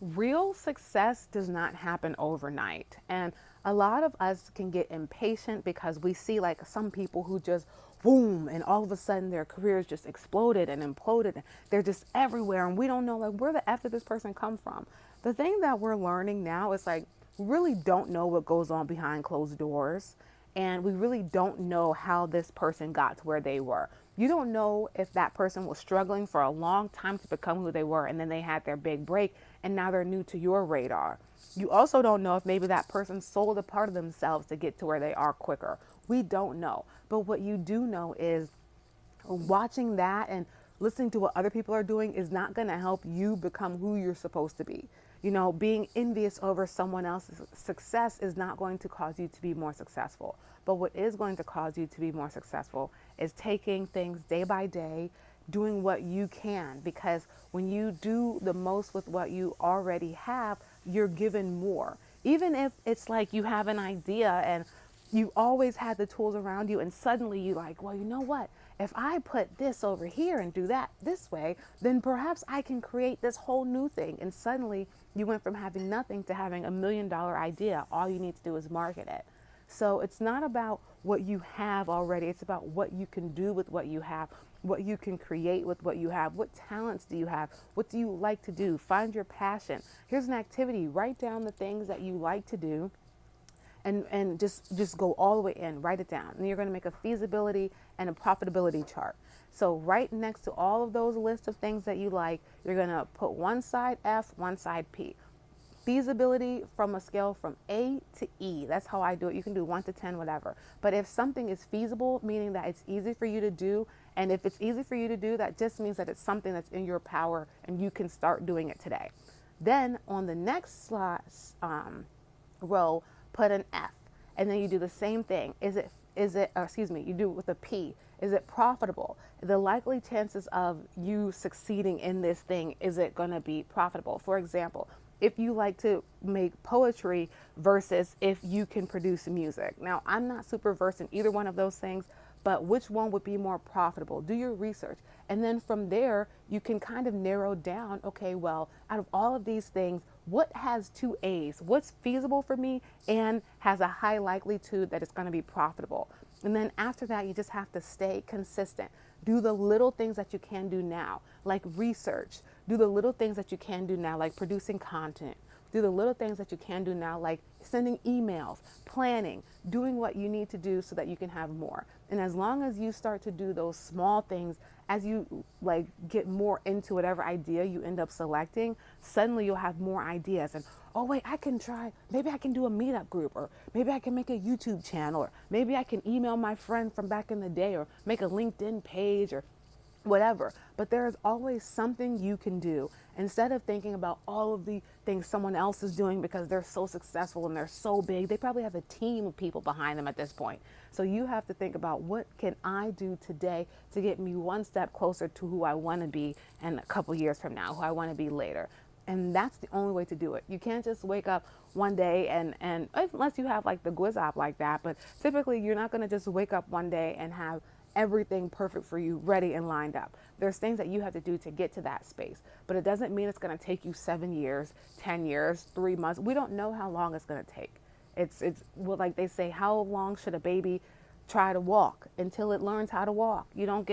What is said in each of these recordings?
Real success does not happen overnight. And a lot of us can get impatient because we see like some people who just boom and all of a sudden their careers just exploded and imploded. And they're just everywhere and we don't know like where the F did this person come from. The thing that we're learning now is like we really don't know what goes on behind closed doors, and we really don't know how this person got to where they were. You don't know if that person was struggling for a long time to become who they were and then they had their big break and now they're new to your radar. You also don't know if maybe that person sold a part of themselves to get to where they are quicker. We don't know. But what you do know is watching that and listening to what other people are doing is not going to help you become who you're supposed to be. You know, being envious over someone else's success is not going to cause you to be more successful. But what is going to cause you to be more successful is taking things day by day, doing what you can. Because when you do the most with what you already have, you're given more. Even if it's like you have an idea and you always had the tools around you and suddenly you like, well, you know what? If I put this over here and do that this way, then perhaps I can create this whole new thing. And suddenly you went from having nothing to having $1 million idea. All you need to do is market it. So it's not about what you have already. It's about what you can do with what you have, what you can create with what you have. What talents do you have? What do you like to do? Find your passion. Here's an activity. Write down the things that you like to do and just go all the way in, write it down. And you're going to make a feasibility and a profitability chart. So right next to all of those lists of things that you like, you're going to put one side F, one side P. Feasibility from a scale from A to E. That's how I do it. You can do 1 to 10, whatever. But if something is feasible, meaning that it's easy for you to do, and if it's easy for you to do, that just means that it's something that's in your power and you can start doing it today. Then on the next row, put an F, and then you do the same thing. You do it with a P. Is it profitable? The likely chances of you succeeding in this thing, is it going to be profitable? For example, if you like to make poetry versus if you can produce music. Now, I'm not super versed in either one of those things, but which one would be more profitable? Do your research. And then from there, you can kind of narrow down, okay, well, out of all of these things, what has 2 A's? What's feasible for me and has a high likelihood that it's going to be profitable? And then after that, you just have to stay consistent. Do the little things that you can do now, like research. Do the little things that you can do now, like producing content. Do the little things that you can do now, like sending emails, planning, doing what you need to do so that you can have more. And as long as you start to do those small things, as you like get more into whatever idea you end up selecting, suddenly you'll have more ideas. And oh wait, I can try, maybe I can do a meetup group, or maybe I can make a YouTube channel, or maybe I can email my friend from back in the day, or make a LinkedIn page, or whatever. But there is always something you can do. Instead of thinking about all of the things someone else is doing because they're so successful and they're so big, they probably have a team of people behind them at this point. So you have to think about, what can I do today to get me one step closer to who I want to be in a couple years from now, who I want to be later. And that's the only way to do it. You can't just wake up one day and unless you have like the Gwiz app like that, but typically you're not going to just wake up one day and have everything perfect for you, ready and lined up. There's things that you have to do to get to that space, but it doesn't mean it's going to take you 7 years, 10 years, 3 months. We don't know how long it's going to take. It's well, like they say, how long should a baby try to walk until it learns how to walk? You don't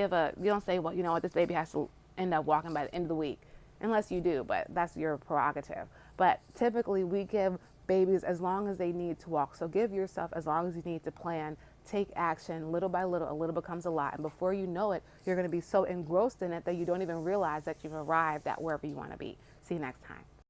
say, well, you know what, this baby has to end up walking by the end of the week, unless you do, but that's your prerogative. But typically we give babies as long as they need to walk. So give yourself as long as you need to plan. Take action little by little. A little becomes a lot. And before you know it, you're going to be so engrossed in it that you don't even realize that you've arrived at wherever you want to be. See you next time.